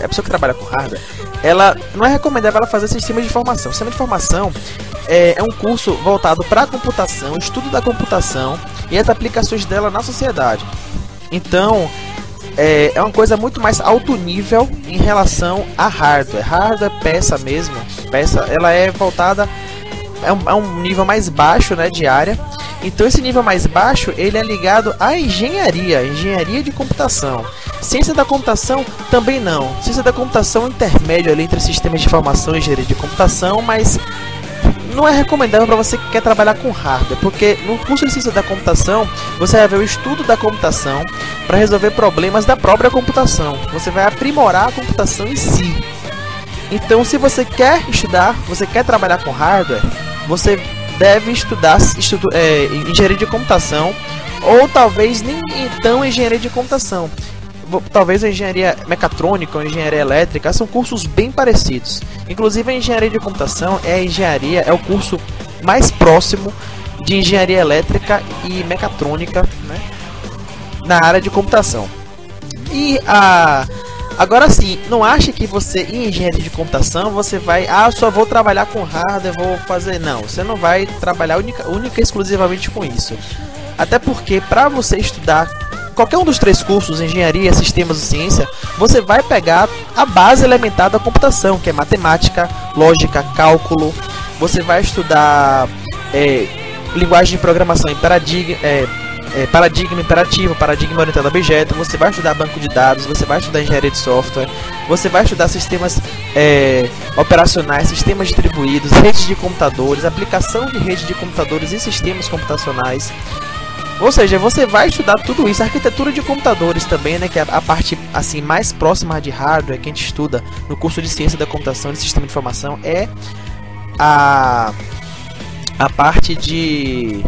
a pessoa que trabalha com hardware, ela não é recomendável ela fazer sistema de informação. Sistema de informação é um curso voltado para a computação, estudo da computação e as aplicações dela na sociedade. Então, é uma coisa muito mais alto nível em relação a hardware. Hardware, peça mesmo, ela é voltada a um nível mais baixo, né, de área. Então esse nível mais baixo, ele é ligado à engenharia de computação. Ciência da computação também não. Ciência da computação é intermédio ali entre sistemas de informação e engenharia de computação, mas não é recomendável para você que quer trabalhar com hardware, porque no curso de ciência da computação você vai ver o estudo da computação para resolver problemas da própria computação. Você vai aprimorar a computação em si. Então, se você quer estudar, você quer trabalhar com hardware, você deve estudar engenharia de computação, ou talvez nem então engenharia de computação. Talvez a engenharia mecatrônica ou engenharia elétrica são cursos bem parecidos. Inclusive a engenharia de computação é o curso mais próximo de engenharia elétrica e mecatrônica, né, na área de computação. E agora sim, não ache que você em engenharia de computação você vai, só vou trabalhar com hardware, vou fazer, não, você não vai trabalhar única e exclusivamente com isso. Até porque para você estudar qualquer um dos 3 cursos, engenharia, sistemas e ciência, você vai pegar a base elementar da computação, que é matemática, lógica, cálculo. Você vai estudar linguagem de programação em paradigma imperativo, paradigma orientado a objeto. Você vai estudar banco de dados, você vai estudar engenharia de software, você vai estudar sistemas operacionais, sistemas distribuídos, redes de computadores, aplicação de redes de computadores e sistemas computacionais. Ou seja, você vai estudar tudo isso. A arquitetura de computadores também, né, que é a parte assim mais próxima de hardware que a gente estuda no curso de ciência da computação e sistema de informação, é a parte de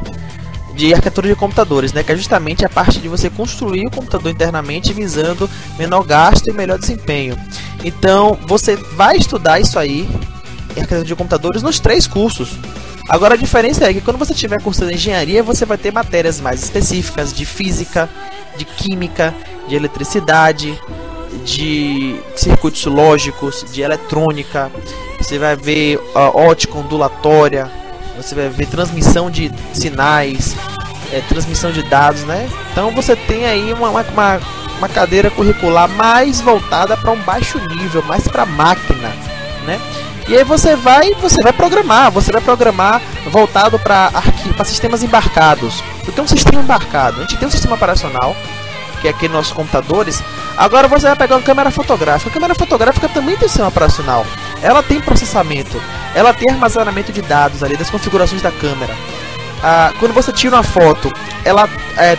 arquitetura de computadores, né, que é justamente a parte de você construir o computador internamente visando menor gasto e melhor desempenho. Então, você vai estudar isso aí, arquitetura de computadores, nos 3 cursos. Agora a diferença é que quando você tiver cursando engenharia, você vai ter matérias mais específicas de física, de química, de eletricidade, de circuitos lógicos, de eletrônica. Você vai ver ótica ondulatória, você vai ver transmissão de sinais, transmissão de dados, né? Então você tem aí uma cadeira curricular mais voltada para um baixo nível, mais para máquina, né? E aí você vai programar voltado para sistemas embarcados. O que é um sistema embarcado? A gente tem um sistema operacional, que é aqui nos nossos computadores. Agora você vai pegar uma câmera fotográfica. A câmera fotográfica também tem sistema operacional. Ela tem processamento, ela tem armazenamento de dados ali, das configurações da câmera. Quando você tira uma foto, ela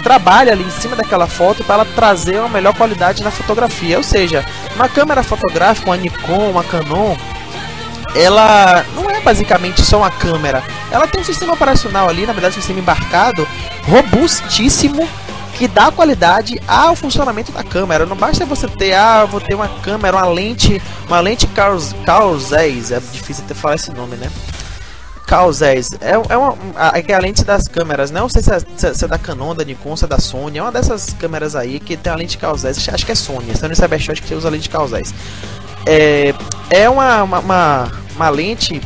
trabalha ali em cima daquela foto para ela trazer uma melhor qualidade na fotografia. Ou seja, uma câmera fotográfica, uma Nikon, uma Canon, ela não é basicamente só uma câmera. Ela tem um sistema operacional ali, na verdade um sistema embarcado, robustíssimo, que dá qualidade ao funcionamento da câmera. Não basta você ter, vou ter uma câmera, uma lente Carl Zeiss, é difícil até falar esse nome, né? Carl Zeiss, é a lente das câmeras, não sei se é da Canon, da Nikon, se é da Sony, é uma dessas câmeras aí que tem a lente Carl Zeiss, acho que é Sony, se eu não saber, acho que você usa a lente Carl Zeiss. É uma lente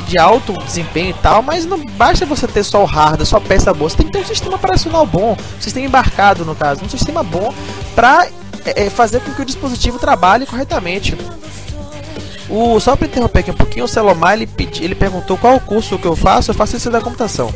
de alto desempenho e tal, mas não basta você ter só o hardware, só peça boa, você tem que ter um sistema operacional bom, um sistema embarcado no caso, um sistema bom para fazer com que o dispositivo trabalhe corretamente. Só para interromper aqui um pouquinho, o Celomar ele perguntou qual o curso que eu faço ciência da computação.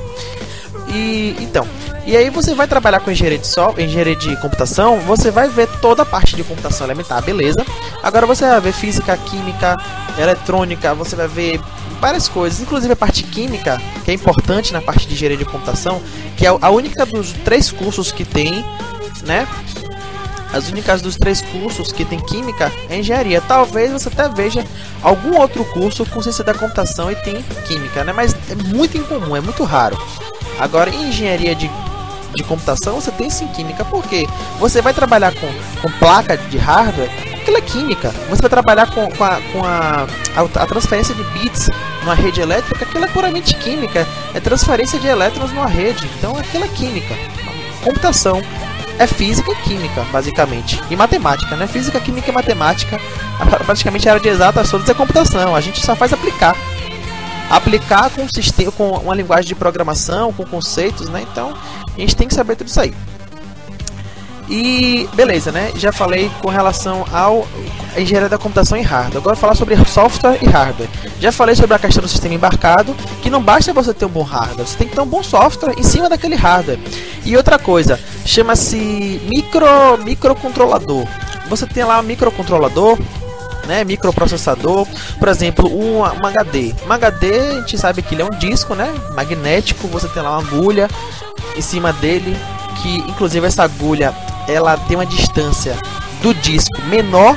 E aí você vai trabalhar com engenharia de computação, você vai ver toda a parte de computação elementar, beleza. Agora você vai ver física, química, eletrônica, você vai ver várias coisas, inclusive a parte química, que é importante na parte de engenharia de computação, que é a única dos 3 cursos que tem, né? As únicas dos 3 cursos que tem química é engenharia. Talvez você até veja algum outro curso com ciência da computação e tem química, né? Mas é muito incomum, é muito raro. Agora, em engenharia de computação, você tem sim química. Por quê? Você vai trabalhar com placa de hardware, aquilo é química. Você vai trabalhar com a transferência de bits numa rede elétrica, aquilo é puramente química. É transferência de elétrons numa rede, então aquilo é química. Computação é física e química, basicamente, e matemática, né? Física, química e matemática, praticamente a área de exatas todas é computação, a gente só faz aplicar com um sistema, com uma linguagem de programação, com conceitos, né? Então, a gente tem que saber tudo isso aí. E beleza, né? Já falei com relação ao engenharia da computação e hardware. Agora eu vou falar sobre software e hardware. Já falei sobre a questão do sistema embarcado, que não basta você ter um bom hardware, você tem que ter um bom software em cima daquele hardware. E outra coisa, chama-se microcontrolador. Você tem lá um microcontrolador, né, microprocessador, por exemplo, um HD. Um HD, a gente sabe que ele é um disco, né, magnético. Você tem lá uma agulha em cima dele, que inclusive essa agulha ela tem uma distância do disco menor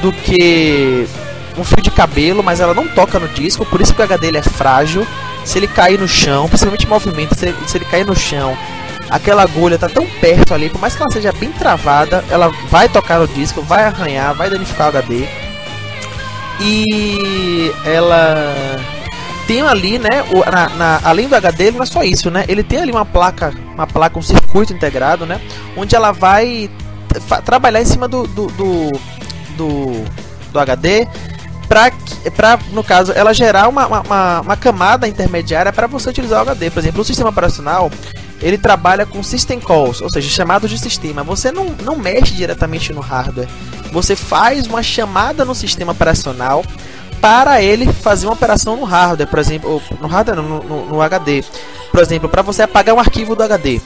do que um fio de cabelo, mas ela não toca no disco, por isso que o HD ele é frágil. Se ele cair no chão, principalmente em movimento, se ele cair no chão, aquela agulha está tão perto ali, por mais que ela seja bem travada, ela vai tocar no disco, vai arranhar, vai danificar o HD. E ela tem ali, né, além do HD, ele não é só isso, né? Ele tem ali uma placa, um circuito integrado, né, onde ela vai trabalhar em cima do HD para, no caso, ela gerar uma camada intermediária para você utilizar o HD. Por exemplo, o sistema operacional, ele trabalha com system calls, ou seja, chamados de sistema. Você não mexe diretamente no hardware, você faz uma chamada no sistema operacional para ele fazer uma operação no hardware, por exemplo, no hardware, no HD. Por exemplo, para você apagar um arquivo do HD.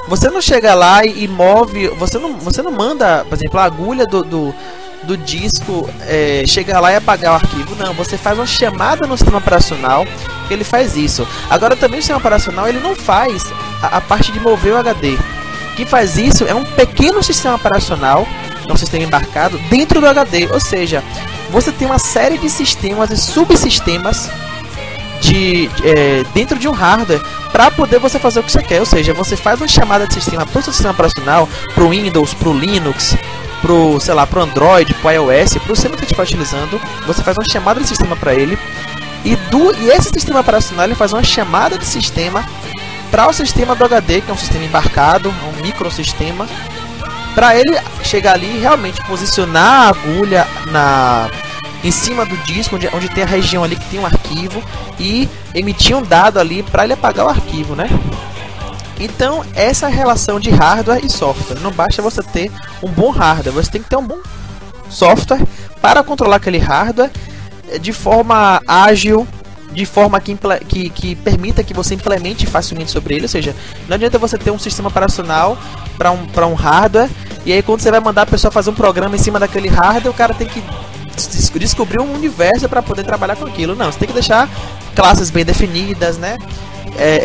Você não chega lá e move, você não manda, por exemplo, a agulha do disco chegar lá e apagar o arquivo. Não, você faz uma chamada no sistema operacional que ele faz isso. Agora também o sistema operacional ele não faz a parte de mover o HD. Quem faz isso é um pequeno sistema operacional, um sistema embarcado dentro do HD. Ou seja, você tem uma série de sistemas e subsistemas dentro de um hardware para poder você fazer o que você quer. Ou seja, você faz uma chamada de sistema para o seu sistema operacional, para o Windows, para o Linux, pro Android, pro iOS, pro sistema que a gente está utilizando. Você faz uma chamada de sistema para ele e esse sistema operacional ele faz uma chamada de sistema para o sistema do HD, que é um sistema embarcado, um microsistema, para ele chegar ali e realmente posicionar a agulha em cima do disco, onde tem a região ali que tem um arquivo, e emitir um dado ali para ele apagar o arquivo, né? Então, essa é a relação de hardware e software. Não basta você ter um bom hardware, você tem que ter um bom software para controlar aquele hardware de forma ágil, de forma que permita que você implemente facilmente sobre ele. Ou seja, não adianta você ter um sistema operacional para um hardware, e aí quando você vai mandar a pessoa fazer um programa em cima daquele hardware, o cara tem que descobrir um universo para poder trabalhar com aquilo. Não, você tem que deixar classes bem definidas, né?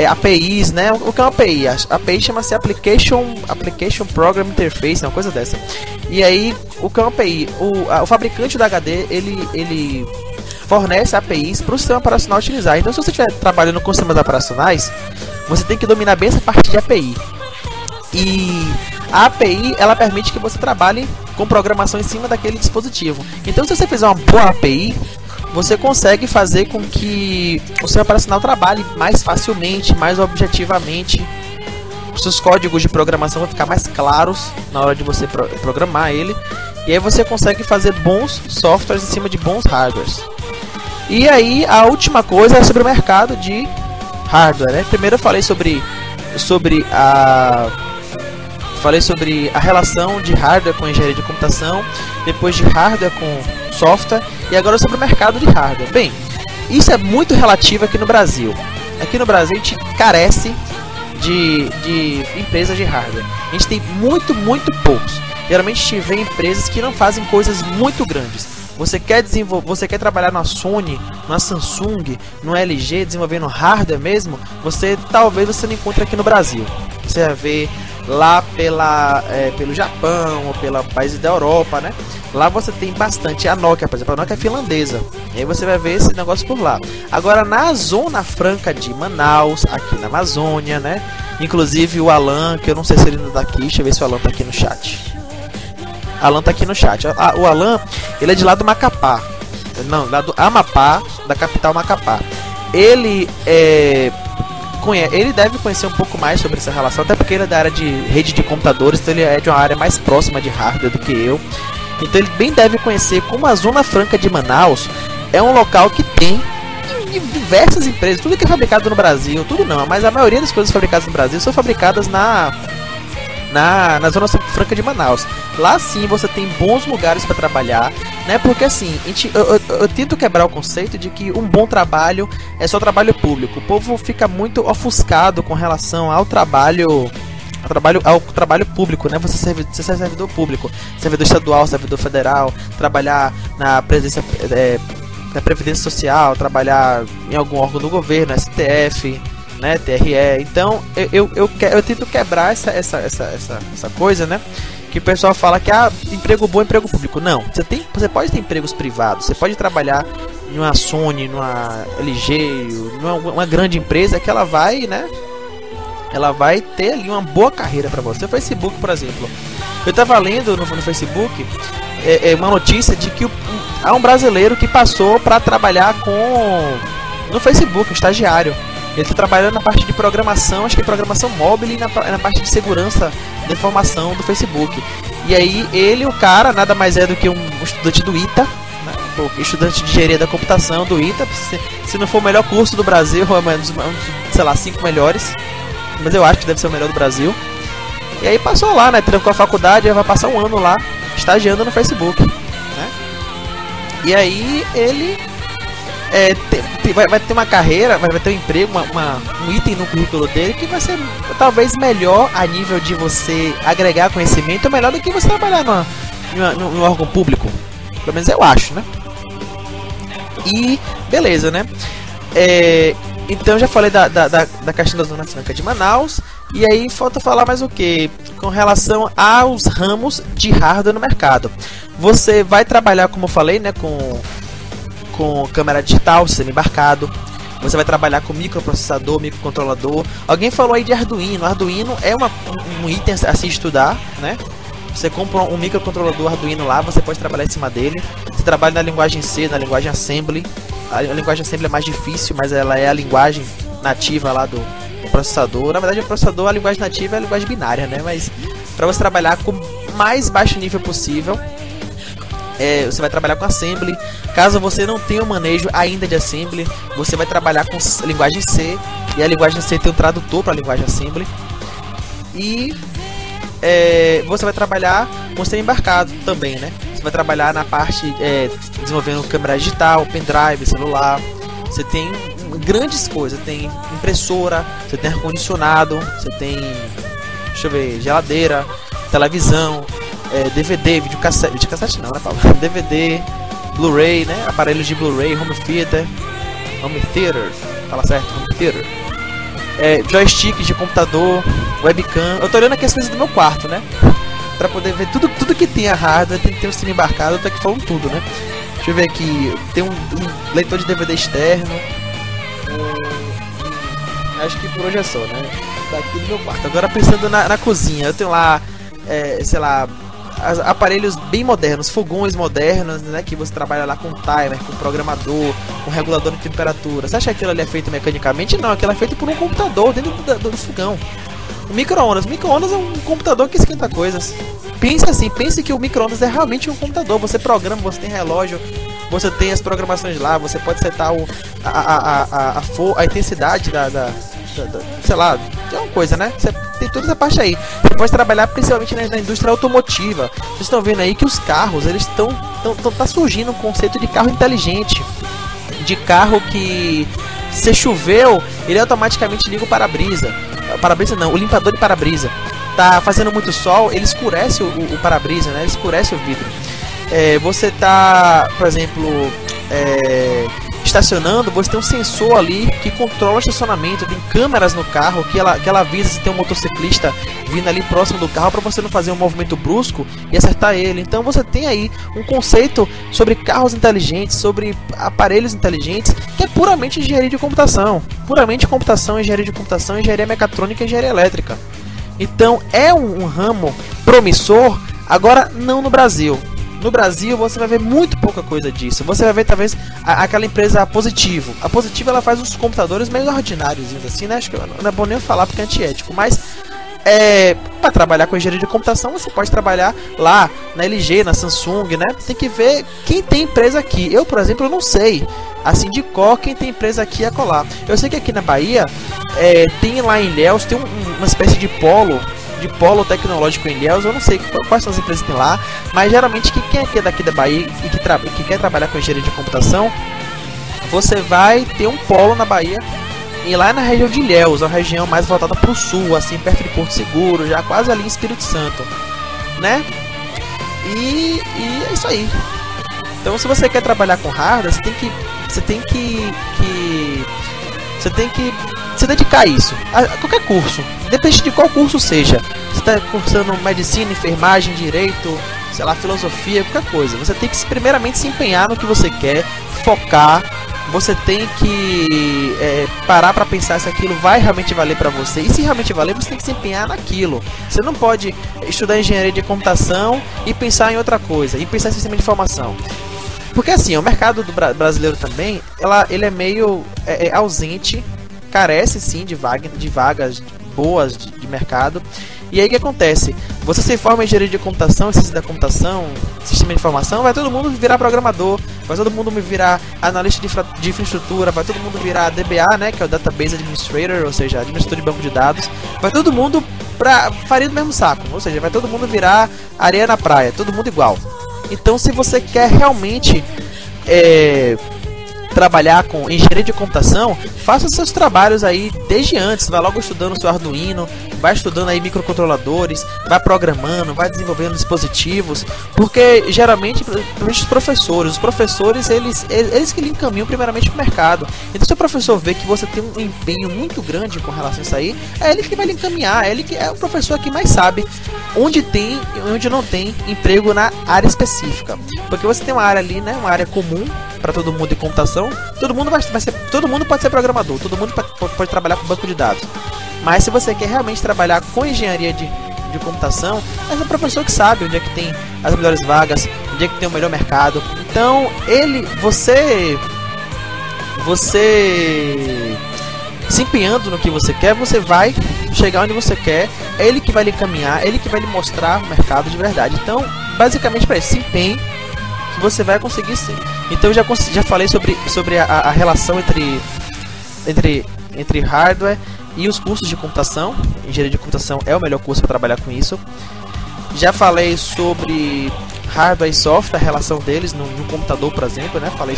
APIs, né? O que é uma API? A API chama-se Application Program Interface, uma coisa dessa. E aí, o que é uma API? O fabricante do HD, ele fornece APIs para o sistema operacional utilizar. Então, se você estiver trabalhando com sistemas operacionais, você tem que dominar bem essa parte de API. E a API, ela permite que você trabalhe com programação em cima daquele dispositivo. Então, se você fizer uma boa API, você consegue fazer com que o sistema operacional trabalhe mais facilmente, mais objetivamente. Os seus códigos de programação vão ficar mais claros na hora de você programar ele. E aí você consegue fazer bons softwares em cima de bons hardwares. E aí a última coisa é sobre o mercado de hardware, né? Primeiro eu falei sobre a relação de hardware com engenharia de computação, depois de hardware com software, e agora sobre o mercado de hardware. Bem, isso é muito relativo aqui no Brasil. Aqui no Brasil a gente carece de empresas de hardware. A gente tem muito poucos. Geralmente a gente vê empresas que não fazem coisas muito grandes. Você quer trabalhar na Sony, na Samsung, no LG, desenvolvendo hardware mesmo, talvez você não encontre aqui no Brasil. Você vai ver lá pelo Japão ou pelo países da Europa, né? Lá você tem bastante. A Nokia, por exemplo, a Nokia é finlandesa. E aí você vai ver esse negócio por lá. Agora, na Zona Franca de Manaus, aqui na Amazônia, né? Inclusive o Alan, que eu não sei se ele ainda tá aqui. Deixa eu ver se o Alan tá aqui no chat. Alan tá aqui no chat. O Alan, ele é de lá do Macapá. Não, lá do Amapá, da capital Macapá. Ele ele deve conhecer um pouco mais sobre essa relação, até porque ele é da área de rede de computadores, então ele é de uma área mais próxima de hardware do que eu. Então ele bem deve conhecer como a Zona Franca de Manaus é um local que tem diversas empresas, tudo que é fabricado no Brasil, tudo não, mas a maioria das coisas fabricadas no Brasil são fabricadas na Zona Franca de Manaus. Lá sim você tem bons lugares para trabalhar, né? Porque assim, eu tento quebrar o conceito de que um bom trabalho é só trabalho público. O povo fica muito ofuscado com relação ao trabalho público, né? Você ser servidor público, servidor estadual, servidor federal, trabalhar na presença da Previdência Social, trabalhar em algum órgão do governo, STF, né, TRE. Então eu tento quebrar essa coisa, né? Que o pessoal fala que emprego bom é emprego público. Não, você pode ter empregos privados, você pode trabalhar em uma Sony, numa LG, numa grande empresa que ela vai, né? Ela vai ter ali uma boa carreira para você. O Facebook, por exemplo, eu estava lendo no Facebook uma notícia de que há um brasileiro que passou para trabalhar no Facebook, um estagiário. Ele está trabalhando na parte de programação, acho que é programação móvel, e na parte de segurança da informação do Facebook. E aí o cara nada mais é do que um estudante do ITA, né? Estudante de engenharia da computação do ITA. Se não for o melhor curso do Brasil, é sei lá, 5 melhores. Mas eu acho que deve ser o melhor do Brasil. E aí passou lá, né? Trancou a faculdade, vai passar um ano lá estagiando no Facebook, né? E aí ele vai ter uma carreira, vai ter um emprego, um item no currículo dele que vai ser talvez melhor a nível de você agregar conhecimento, melhor do que você trabalhar no órgão público. Pelo menos eu acho, né? E beleza, né? Então já falei da questão da Zona Franca de Manaus. E aí falta falar mais o que? Com relação aos ramos de hardware no mercado. Você vai trabalhar, como eu falei, né, com câmera digital, sistema embarcado. Você vai trabalhar com microprocessador, microcontrolador. Alguém falou aí de Arduino. Arduino é um item a se estudar, né? Você compra um microcontrolador Arduino lá, você pode trabalhar em cima dele. Você trabalha na linguagem C, na linguagem Assembly. A linguagem Assembly é mais difícil, mas ela é a linguagem nativa lá do processador. Na verdade, o processador, a linguagem nativa é a linguagem binária, né? Mas para você trabalhar com o mais baixo nível possível, você vai trabalhar com Assembly. Caso você não tenha o manejo ainda de Assembly, você vai trabalhar com a linguagem C. E a linguagem C tem um tradutor para a linguagem Assembly. E você vai trabalhar com sistema embarcado também, né? Você vai trabalhar na parte desenvolvendo câmera digital, pendrive, celular. Você tem grandes coisas. Tem impressora, você tem ar-condicionado, você tem, deixa eu ver, geladeira, televisão, DVD, videocassete não, né, Paulo? DVD, Blu-ray, né? Aparelhos de Blu-ray, home theater, fala certo, home theater. Joysticks de computador, webcam. Eu tô olhando aqui as coisas do meu quarto, né? Pra poder ver tudo que tem a hardware, tem que ter um sistema embarcado, eu tô aqui falando tudo, né? Deixa eu ver aqui, tem um leitor de DVD externo. Acho que por hoje é só, né? Tá aqui no meu quarto. Agora pensando na cozinha, eu tenho lá, sei lá, aparelhos bem modernos, fogões modernos, né? Que você trabalha lá com timer, com programador, com regulador de temperatura. Você acha que aquilo ali é feito mecanicamente? Não, aquilo é feito por um computador dentro do fogão. O micro-ondas é um computador que esquenta coisas. Pense que o micro-ondas é realmente um computador. Você programa, você tem relógio, você tem as programações lá, você pode setar a intensidade sei lá, é uma coisa, né? Você tem toda essa parte aí. Você pode trabalhar principalmente na indústria automotiva. Vocês estão vendo aí que os carros, eles tá surgindo um conceito de carro inteligente. De carro que, se choveu, ele automaticamente liga o para-brisa. Para-brisa não, o limpador de para-brisa. Tá fazendo muito sol, ele escurece o para-brisa, né? Ele escurece o vidro. Você tá, por exemplo, estacionando, você tem um sensor ali que controla o estacionamento, tem câmeras no carro que ela avisa se tem um motociclista vindo ali próximo do carro para você não fazer um movimento brusco e acertar ele. Então você tem aí um conceito sobre carros inteligentes, sobre aparelhos inteligentes, que é puramente engenharia de computação. Puramente computação, engenharia de computação, engenharia mecatrônica e engenharia elétrica. Então é um ramo promissor, agora não no Brasil. No Brasil você vai ver muito pouca coisa disso. Você vai ver talvez aquela empresa Positivo. A Positivo ela faz uns computadores meio ordinários assim, né? Acho que não é bom nem falar porque é antiético, mas para trabalhar com engenharia de computação você pode trabalhar lá na LG, na Samsung, né? Tem que ver quem tem empresa aqui. Eu, por exemplo, eu não sei assim de cor quem tem empresa aqui a colar. Eu sei que aqui na Bahia tem lá em Ilhéus, tem uma espécie de polo tecnológico em Ilhéus. Eu não sei quais são as empresas que tem lá, mas geralmente quem aqui é daqui da Bahia e que quer trabalhar com engenharia de computação, você vai ter um polo na Bahia. E lá na região de Ilhéus, a região mais voltada para o sul, assim, perto de Porto Seguro, já quase ali em Espírito Santo, né? E é isso aí. Então, se você quer trabalhar com hardware, você tem que se dedicar a isso. A qualquer curso, independente de qual curso seja. Você está cursando medicina, enfermagem, direito, sei lá, filosofia, qualquer coisa. Você tem que primeiramente se empenhar no que você quer, focar. Você tem que parar para pensar se aquilo vai realmente valer para você. E se realmente valer, você tem que se empenhar naquilo. Você não pode estudar engenharia de computação e pensar em outra coisa, e pensar em sistema de informação. Porque assim, o mercado do brasileiro também, ele é meio ausente, carece sim de vagas boas de mercado. E aí o que acontece? Você se forma em engenharia de computação, ciência da computação, sistema de informação, vai todo mundo virar programador, vai todo mundo virar analista de infraestrutura, vai todo mundo virar DBA, né, que é o Database Administrator, ou seja, administrador de banco de dados, vai todo mundo pra farinha do mesmo saco, ou seja, vai todo mundo virar areia na praia, todo mundo igual. Então, se você quer realmente trabalhar com engenharia de computação, faça seus trabalhos aí desde antes, vai logo estudando o seu Arduino, vai estudando aí microcontroladores, vai programando, vai desenvolvendo dispositivos, porque geralmente os professores eles que lhe encaminham primeiramente para o mercado. Então se o professor vê que você tem um empenho muito grande com relação a isso aí, é ele que vai lhe encaminhar, ele que é o professor que mais sabe onde tem e onde não tem emprego na área específica, porque você tem uma área ali, né, uma área comum para todo mundo de computação. Todo mundo pode ser programador, todo mundo pode trabalhar com banco de dados. Mas se você quer realmente trabalhar com engenharia de computação, é o professor que sabe onde é que tem as melhores vagas, onde é que tem o melhor mercado. Então, você se empenhando no que você quer, você vai chegar onde você quer. É ele que vai lhe encaminhar, é ele que vai lhe mostrar o mercado de verdade. Então, basicamente para isso, se empenhe que você vai conseguir ser. Então eu já falei sobre a relação entre hardware e os cursos de computação. Engenharia de computação é o melhor curso para trabalhar com isso. Já falei sobre hardware e software, a relação deles no computador, por exemplo, né? Falei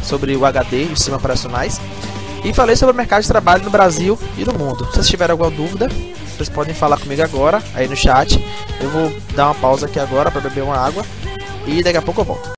sobre o HD e os sistemas operacionais. E falei sobre o mercado de trabalho no Brasil e no mundo. Se vocês tiverem alguma dúvida, vocês podem falar comigo agora, aí no chat. Eu vou dar uma pausa aqui agora para beber uma água e daqui a pouco eu volto.